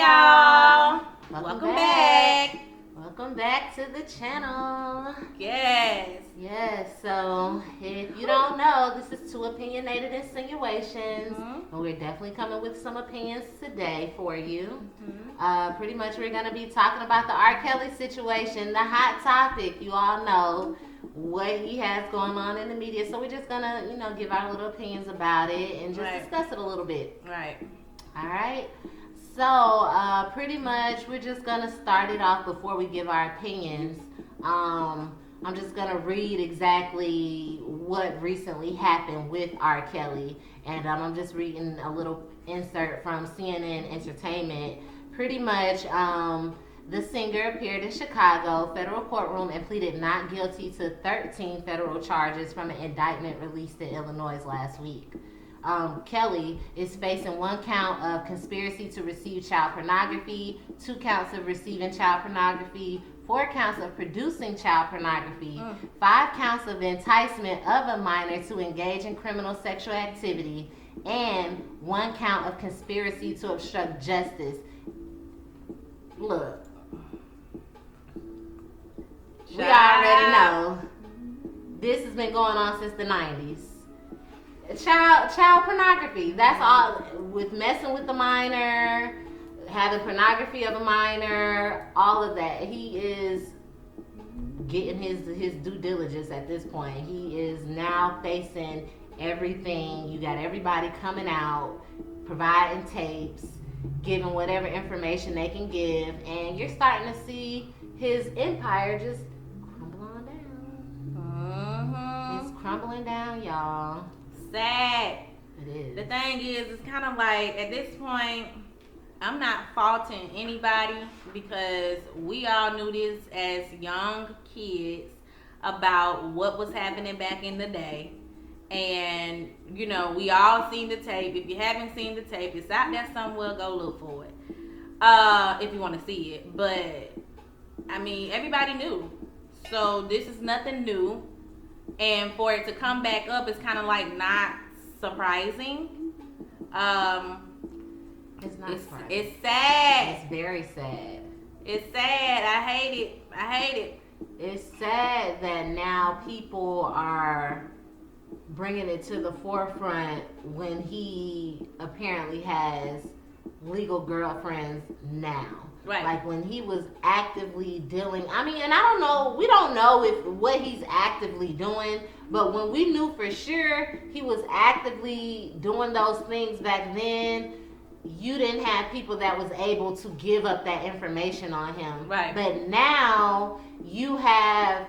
y'all. Welcome back. Welcome back to the channel. Yes. Yes, so if you don't know, this is Two Opinionated Insinuations. And we're definitely coming with some opinions today for you. Pretty much we're going to be talking about the R. Kelly situation, the hot topic. You all know what he has going on in the media. So we're just going to, give our little opinions about it and just discuss it a little bit. Right. All right. So pretty much we're just going to start it off before we give our opinions. I'm just going to read exactly what recently happened with R. Kelly. And I'm just reading a little insert from CNN Entertainment. Pretty much, the singer appeared in Chicago federal courtroom and pleaded not guilty to 13 federal charges from an indictment released in Illinois last week. Kelly is facing 1 count of conspiracy to receive child pornography, 2 counts of receiving child pornography, 4 counts of producing child pornography, 5 counts of enticement of a minor to engage in criminal sexual activity, and 1 count of conspiracy to obstruct justice. Look, we already know this has been going on since the 90s. Child pornography. That's all. With messing with the minor, having pornography of a minor, all of that. He is getting his due diligence at this point. He is now facing everything. You got everybody coming out, providing tapes, giving whatever information they can give, and you're starting to see his empire just crumble on down. It's crumbling down, y'all. Sad. It is. The thing is, it's kind of like at this point, I'm not faulting anybody because we all knew this as young kids about what was happening back in the day. And, we all seen the tape. If you haven't seen the tape, it's out there somewhere. Go look for it if you want to see it. But, everybody knew. So, this is nothing new. And for it to come back up is kind of like not surprising. It's not surprising. It's sad. It's very sad. It's sad. I hate it. It's sad that now people are bringing it to the forefront when he apparently has legal girlfriends now. Right. Like when he was actively dealing, and I don't know, we don't know if what he's actively doing, but when we knew for sure he was actively doing those things back then, you didn't have people that was able to give up that information on him. Right. But now you have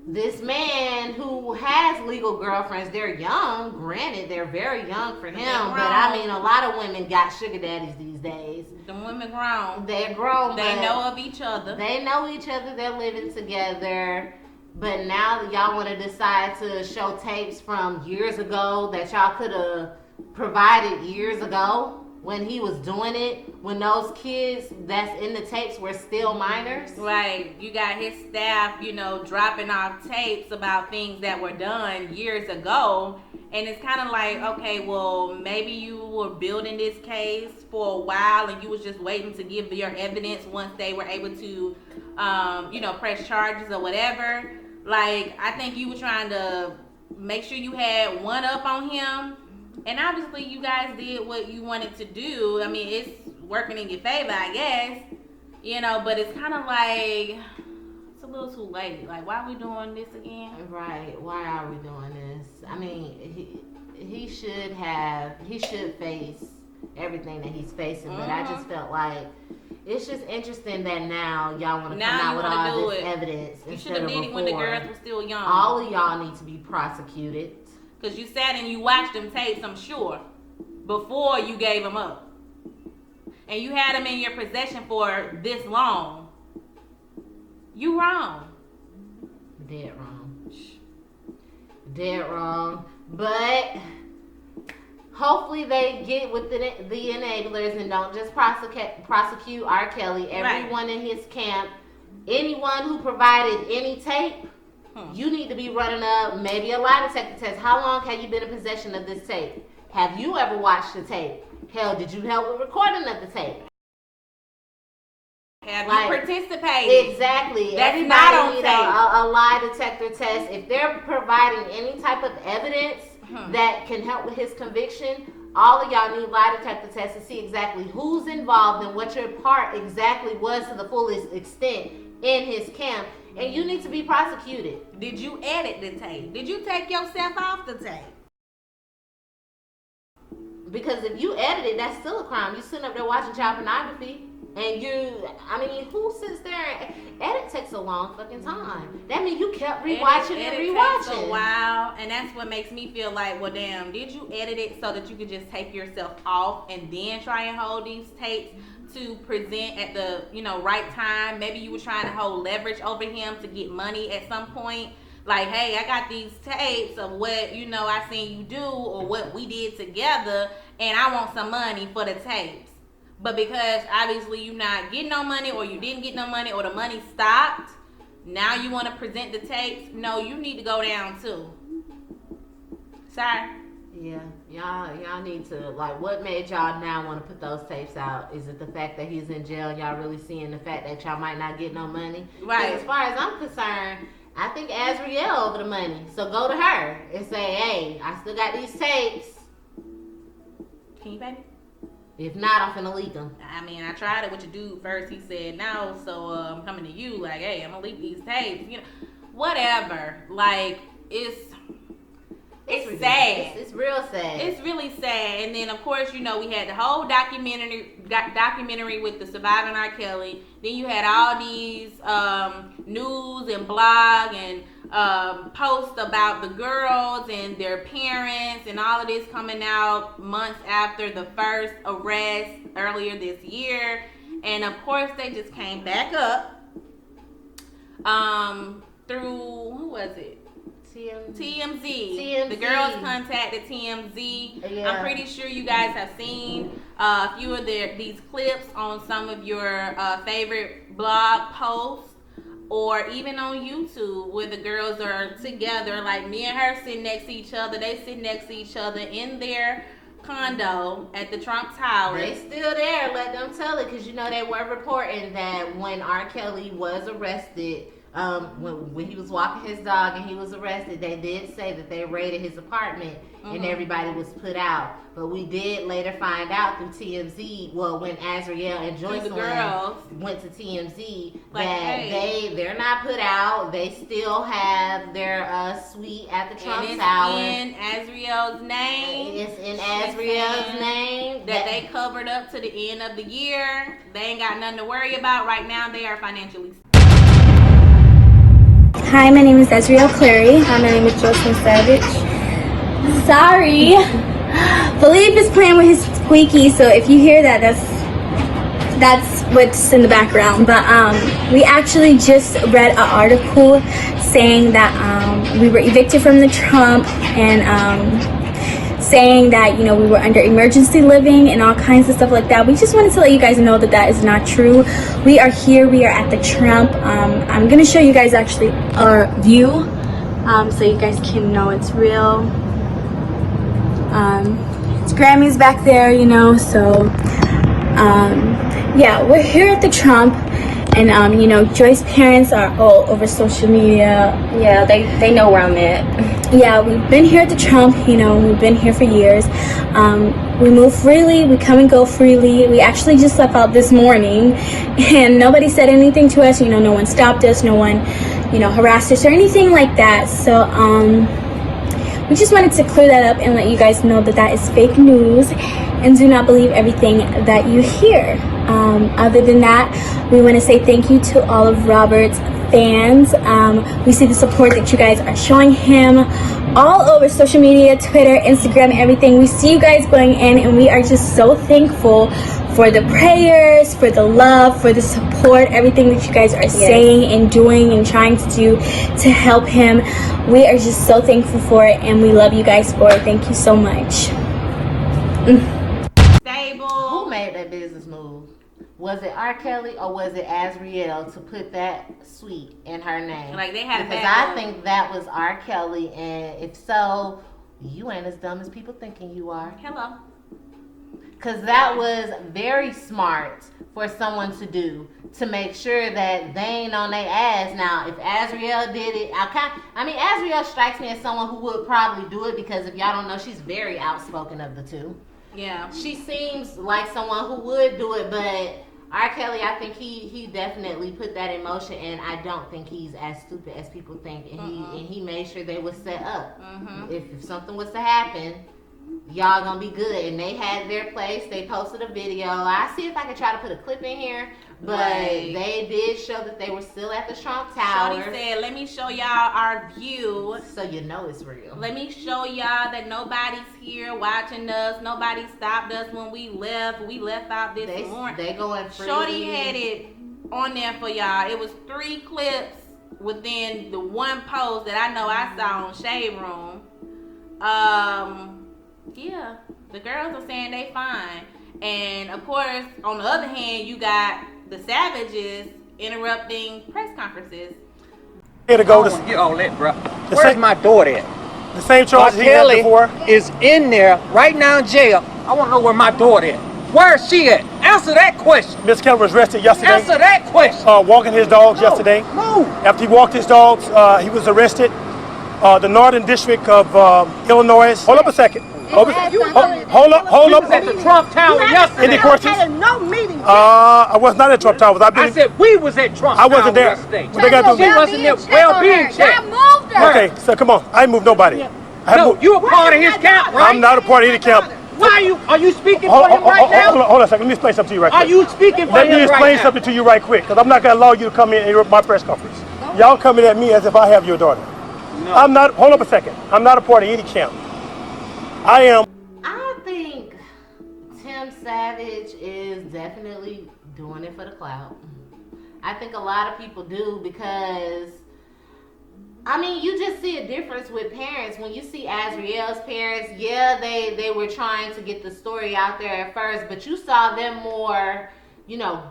this man who has legal girlfriends. They're young, granted, they're very young for him, but a lot of women got sugar daddies these days. The women grown. They're grown. They know of each other. They know each other. They're living together. But now y'all want to decide to show tapes from years ago that y'all could have provided years ago when he was doing it, when those kids that's in the tapes were still minors. Right. You got his staff, dropping off tapes about things that were done years ago. And it's kind of like, okay, well, maybe you were building this case for a while and you was just waiting to give your evidence once they were able to, press charges or whatever. Like, I think you were trying to make sure you had one up on him. And obviously you guys did what you wanted to do. It's working in your favor, I guess. But it's kind of like, it's a little too late. Like, why are we doing this again? Right. Why are we doing this? He should face everything that he's facing. But I just felt like it's just interesting that now y'all want to come out with all this evidence. You should have did it when the girls were still young. All of y'all need to be prosecuted. Because you sat and you watched them tapes, I'm sure, before you gave them up. And you had them in your possession for this long. You wrong. Dead wrong. Dead wrong. But hopefully they get with the enablers and don't just prosecute R. Kelly. Everyone in his camp, anyone who provided any tape, you need to be running up maybe a lie detector test. How long have you been in possession of this tape? Have you ever watched the tape? Hell, did you help with recording of the tape? Have Like, you participated? exactly. That's Everybody not on need tape. a lie detector test. If they're providing any type of evidence that can help with his conviction, all of y'all need lie detector tests to see exactly who's involved and what your part exactly was to the fullest extent in his camp. And you need to be prosecuted. Did you edit the tape? Did you take yourself off the tape? Because if you edit it, that's still a crime. You sitting up there watching child pornography. And who sits there and edit takes a long fucking time. That means you kept rewatching and rewatching. Takes a while, and that's what makes me feel like, well, damn, did you edit it so that you could just take yourself off and then try and hold these tapes to present at the right time? Maybe you were trying to hold leverage over him to get money at some point. Like, hey, I got these tapes of what I seen you do or what we did together, and I want some money for the tapes. But because obviously you're not getting no money, or you didn't get no money, or the money stopped, now you want to present the tapes. No, you need to go down too. Sorry. Yeah, y'all need to, like, what made y'all now want to put those tapes out? Is it the fact that he's in jail? Y'all really seeing the fact that y'all might not get no money? Right. As far as I'm concerned, I think Azriel over the money. So go to her and say, hey, I still got these tapes. Can you pay me? If not, I'm finna leak them. I mean, I tried it with your dude first. He said no, so I'm coming to you. Like, hey, I'm gonna leak these tapes. Whatever. Like, it's sad. It's real sad. It's really sad. And then, of course, we had the whole documentary with the Surviving R. Kelly. Then you had all these news and blog and posts about the girls and their parents, and all of this coming out months after the first arrest earlier this year. And of course, they just came back up through, who was it? TMZ. The girls contacted TMZ. Yeah. I'm pretty sure you guys have seen a few of these clips on some of your favorite blog posts, or even on YouTube, where the girls are together, like me and her sitting next to each other. They sit next to each other in their condo at the Trump Tower. They still there. Let them tell it, because they were reporting that when R. Kelly was arrested, when he was walking his dog and he was arrested, they did say that they raided his apartment and everybody was put out. But we did later find out through TMZ, well, when Azriel and Joycelyn went to TMZ, like, that they're not put out. They still have their suite at the Trump Tower. In Azriel's name. It's in Azriel's name. That they covered up to the end of the year. They ain't got nothing to worry about right now. They are financially. Hi, my name is Azriel Clary. Hi, my name is Joycelyn Savage. Sorry. Philippe is playing with his squeaky, so if you hear that, that's what's in the background. But we actually just read an article saying that we were evicted from the Trump, and saying that we were under emergency living and all kinds of stuff like that. We just wanted to let you guys know that that is not true. We are here. We are at the Trump. I'm gonna show you guys actually our view, so you guys can know it's real. It's Grammy's back there, so yeah, we're here at the Trump. And Joy's parents are all over social media. Yeah, they know where I'm at. Yeah, we've been here at the Trump, we've been here for years. We move freely, we come and go freely. We actually just left out this morning and nobody said anything to us. No one stopped us, no one, harassed us or anything like that. So we just wanted to clear that up and let you guys know that that is fake news, and do not believe everything that you hear. Other than that, we want to say thank you to all of Robert's fans. We see the support that you guys are showing him all over social media, Twitter, Instagram, everything. We see you guys going in, and we are just so thankful for the prayers, for the love, for the support, everything that you guys are saying and doing and trying to do to help him. We are just so thankful for it, and we love you guys for it. Thank you so much. Stable. Who made that business move? Was it R. Kelly or was it Azriel to put that suite in her name? Like, they had because I think that was R. Kelly, and if so, you ain't as dumb as people thinking you are. Hello. Because that was very smart for someone to do to make sure that they ain't on their ass. Now, if Azriel did it, Azriel strikes me as someone who would probably do it because if y'all don't know, she's very outspoken of the two. Yeah. She seems like someone who would do it, but R. Kelly, I think he definitely put that in motion, and I don't think he's as stupid as people think. And he made sure they was set up. If something was to happen, y'all gonna be good. And they had their place. They posted a video. I see if I can try to put a clip in here, but they did show that they were still at the Trump Tower. Shorty said, "Let me show y'all our view, so you know it's real. Let me show y'all that nobody's here watching us. Nobody stopped us when we left. We left out this morning. They going free. Shorty had it on there for y'all. It was 3 clips within the one post that I know I saw on Shade Room. Yeah, the girls are saying they fine. And of course, on the other hand, you got the savages interrupting press conferences. Here to go to get all that, bro. Where's my daughter at? the same charges he had Kelly before. is in there right now in jail. I want to know where my daughter is. Where is she at? Answer that question. Miss Kelly was arrested yesterday. Answer that question. Walking his dogs yesterday. No. After he walked his dogs, he was arrested. The Northern District of Illinois. Hold up a second. Hold up. We was at the Trump Tower yesterday. Any questions? No meeting. I was not at Trump Towers. I said we was at Trump I wasn't Tower there. yesterday. What they got to do? She wasn't there. Well-being check. Moved her. Okay, so come on. I ain't moved nobody. No, you a part of his camp, right? I'm not a part of any camp. Why are you speaking for him right now? Hold on a second. Let me explain something to you right quick. Are you speaking for Let him me right explain now? something to you right quick, because I'm not going to allow you to come in and interrupt my press conference. Y'all coming at me as if I have your daughter. No. I'm not. Hold up a second. I'm not a part of any camp. I am. I think Tim Savage is definitely doing it for the clout. I think a lot of people do because, I mean, you just see a difference with parents. When you see Azriel's parents, yeah, they were trying to get the story out there at first, but you saw them more,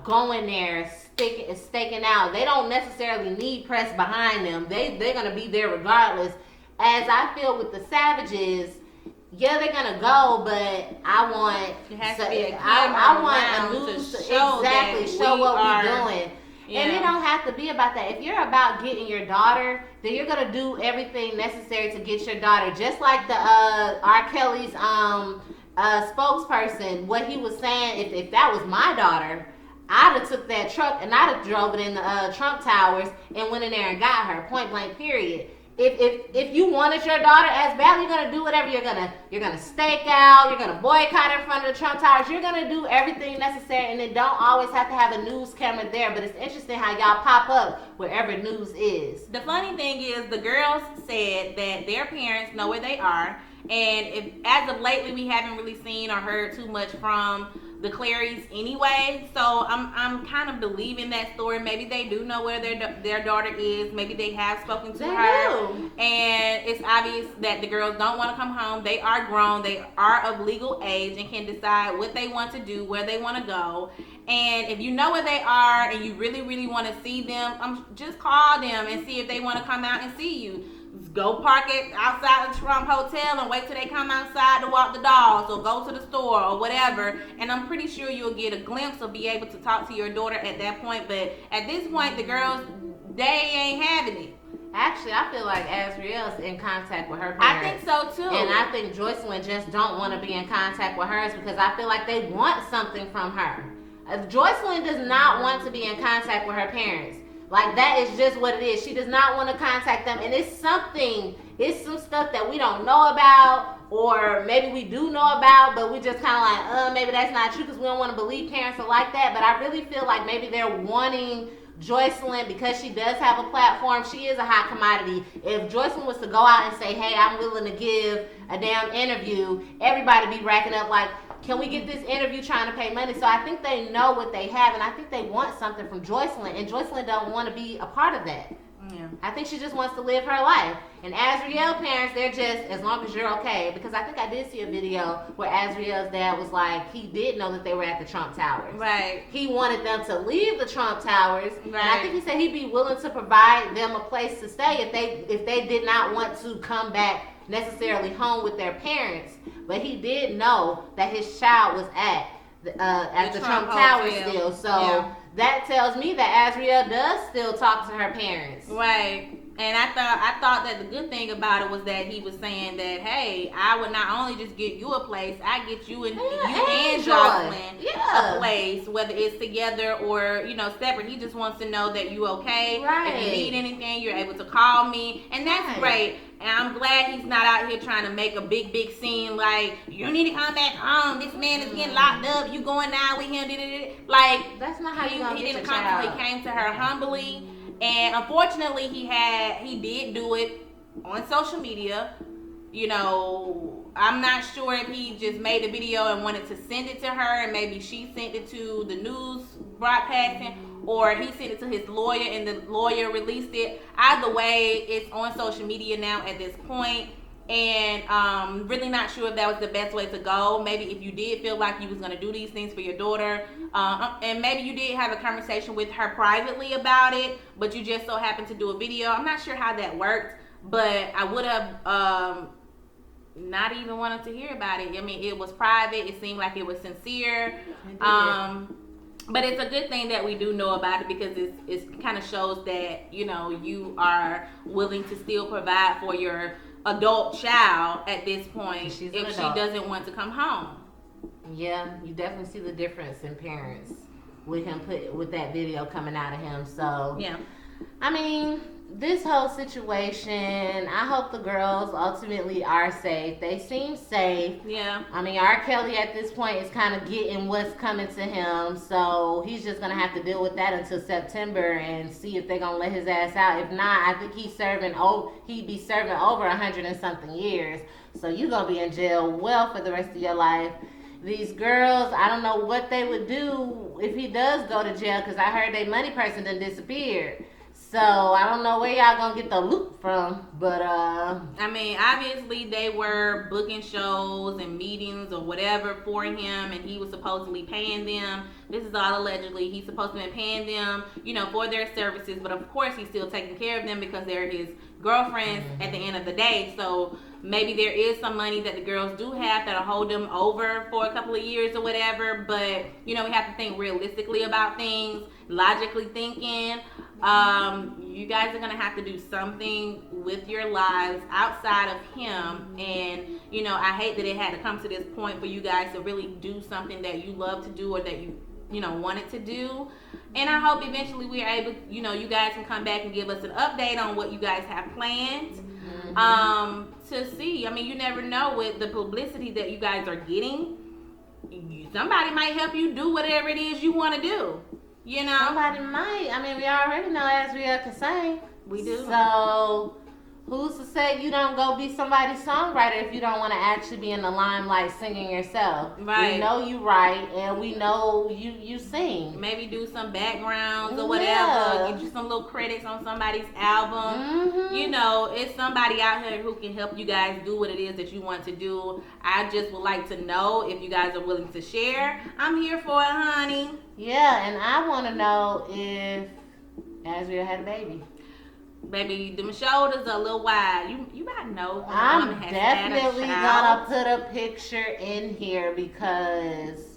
going there, staking out. They don't necessarily need press behind them. They're going to be there regardless. As I feel with the Savages, yeah, they're gonna go, but I want a news to show what we're doing. Yeah. And it don't have to be about that. If you're about getting your daughter, then you're gonna do everything necessary to get your daughter. Just like the R. Kelly's spokesperson, what he was saying, if that was my daughter, I'd have took that truck and I'd have drove it in the Trump Towers and went in there and got her, point blank, period. If you wanted your daughter as badly, you're gonna do whatever. You're gonna stake out. You're gonna boycott in front of the Trump Towers. You're gonna do everything necessary, and it don't always have to have a news camera there. But it's interesting how y'all pop up wherever news is. The funny thing is, the girls said that their parents know where they are, and as of lately, we haven't really seen or heard too much from the Clarys anyway. So I'm kind of believing that story. Maybe they do know where their daughter is. Maybe they have spoken to her. And it's obvious that the girls don't want to come home. They are grown. They are of legal age and can decide what they want to do, where they want to go. And if you know where they are and you really, really want to see them, just call them and see if they want to come out and see you. Go park it outside the Trump Hotel and wait till they come outside to walk the dogs or go to the store or whatever. And I'm pretty sure you'll get a glimpse or be able to talk to your daughter at that point. But at this point, the girls, they ain't having it. Actually, I feel like Azriel's in contact with her parents. I think so too. And I think Joycelyn just don't want to be in contact with hers because I feel like they want something from her. Joycelyn does not want to be in contact with her parents. Like, that is just what it is. She does not want to contact them. And it's some stuff that we don't know about, or maybe we do know about, but we just kind of like, maybe that's not true because we don't want to believe parents are like that. But I really feel like maybe they're wanting Joycelyn, because she does have a platform, she is a hot commodity. If Joycelyn was to go out and say, hey, I'm willing to give a damn interview, everybody be racking up like, can we get this interview, trying to pay money? So I think they know what they have, and I think they want something from Joycelyn, and Joycelyn don't want to be a part of that. Yeah. I think she just wants to live her life. And Azriel parents, they're just, as long as you're okay. Because I think I did see a video where Azriel's dad was like, he did know that they were at the Trump Towers. Right. He wanted them to leave the Trump Towers. Right. And I think he said he'd be willing to provide them a place to stay if they did not want to come back necessarily home with their parents. But he did know that his child was at at the Trump Hotel. Tower still. So Yeah. that tells me that Azriel does still talk to her parents. Right. And I thought that the good thing about it was that he was saying that, hey, I would not only just get you a place, I get you and Joycelyn a place, whether it's together or separate. He just wants to know that you okay. Right. If you need anything, you're able to call me, and that's great. And I'm glad he's not out here trying to make a big scene like you need to come back home. This man is getting locked up. You going down with him? Like that's not how he didn't come. He came to her humbly. And unfortunately, he did do it on social media. I'm not sure if he just made a video and wanted to send it to her, and maybe she sent it to the news broadcasting, or he sent it to his lawyer and the lawyer released it. Either way, it's on social media now at this point. And really not sure if that was the best way to go. Maybe if you did feel like you was going to do these things for your daughter, and maybe you did have a conversation with her privately about it, but you just so happened to do a video. I'm not sure how that worked, but I would have not even wanted to hear about it. I mean, it was private. It seemed like it was sincere. But it's a good thing that we do know about it, because it kind of shows that you are willing to still provide for your adult child at this point if she doesn't want to come home. Yeah, you definitely see the difference in parents with him with that video coming out of him. So yeah, I mean, this whole situation, I hope the girls ultimately are safe. They seem safe. Yeah. I mean, R. Kelly at this point is kind of getting what's coming to him, so he's just gonna have to deal with that until September and see if they're gonna let his ass out. If not, I think he'd be serving over 100 and something years. So you're gonna be in jail well for the rest of your life. These girls, I don't know what they would do if he does go to jail, because I heard their money person done disappeared. So I don't know where y'all gonna get the loot from, but I mean, obviously they were booking shows and meetings or whatever for him, and he was supposedly paying them. This is all allegedly. He's supposed to be paying them, for their services, but of course he's still taking care of them because they're his girlfriends at the end of the day. So maybe there is some money that the girls do have that'll hold them over for a couple of years or whatever, but we have to think realistically about things, logically thinking. You guys are gonna have to do something with your lives outside of him, and I hate that it had to come to this point for you guys to really do something that you love to do or that you wanted to do. And I hope eventually we're able, you guys can come back and give us an update on what you guys have planned. To see, I mean, you never know with the publicity that you guys are getting. Somebody might help you do whatever it is you want to do. Somebody might. I mean, we already know Azriel can sing. We do. So who's to say you don't go be somebody's songwriter if you don't want to actually be in the limelight singing yourself? Right. We know you write, and we know you sing. Maybe do some backgrounds or whatever. Get you some little credits on somebody's album. It's somebody out here who can help you guys do what it is that you want to do. I just would like to know if you guys are willing to share. I'm here for it, honey. Yeah, and I want to know if Azriel had a baby. Baby, them shoulders are a little wide. You might know. I'm definitely gonna put a picture in here because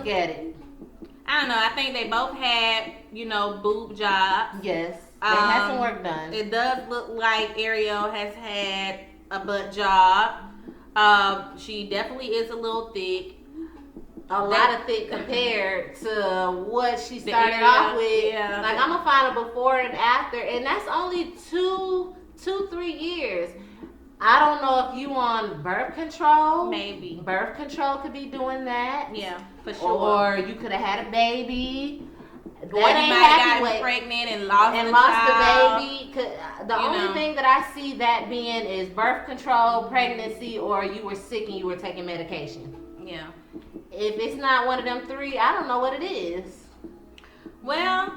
look at it. I don't know. I think they both had, boob jobs. Yes, they had some work done. It does look like Ariel has had a butt job. She definitely is a little thick. A lot of thick compared to what she started off with. Yeah. Like, I'm gonna find a before and after, and that's only 3 years. I don't know if you on birth control. Maybe. Birth control could be doing that. Yeah, for sure. Or you could have had a baby. Or you might have gotten pregnant and lost the baby. The You only know. thing that I see that being is birth control, pregnancy, or you were sick and you were taking medication. Yeah. If it's not one of them three, I don't know what it is. Well,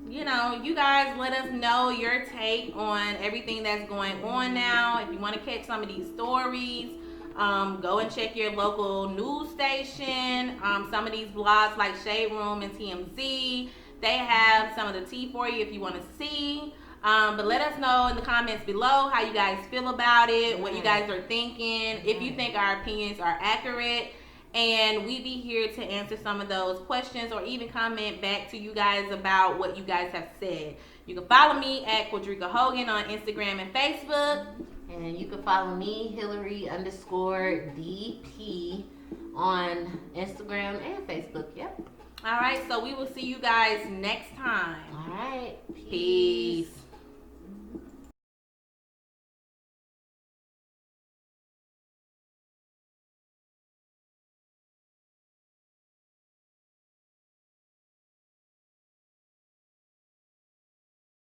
you guys let us know your take on everything that's going on now. If you want to catch some of these stories, go and check your local news station. Some of these blogs like Shade Room and TMZ, they have some of the tea for you if you want to see. But let us know in the comments below how you guys feel about it, what you guys are thinking, if you think our opinions are accurate. And we be here to answer some of those questions or even comment back to you guys about what you guys have said. You can follow me at Quadrica Hogan on Instagram and Facebook. And you can follow me, Hillary_DP, on Instagram and Facebook. Yep. All right, so we will see you guys next time. All right. Peace.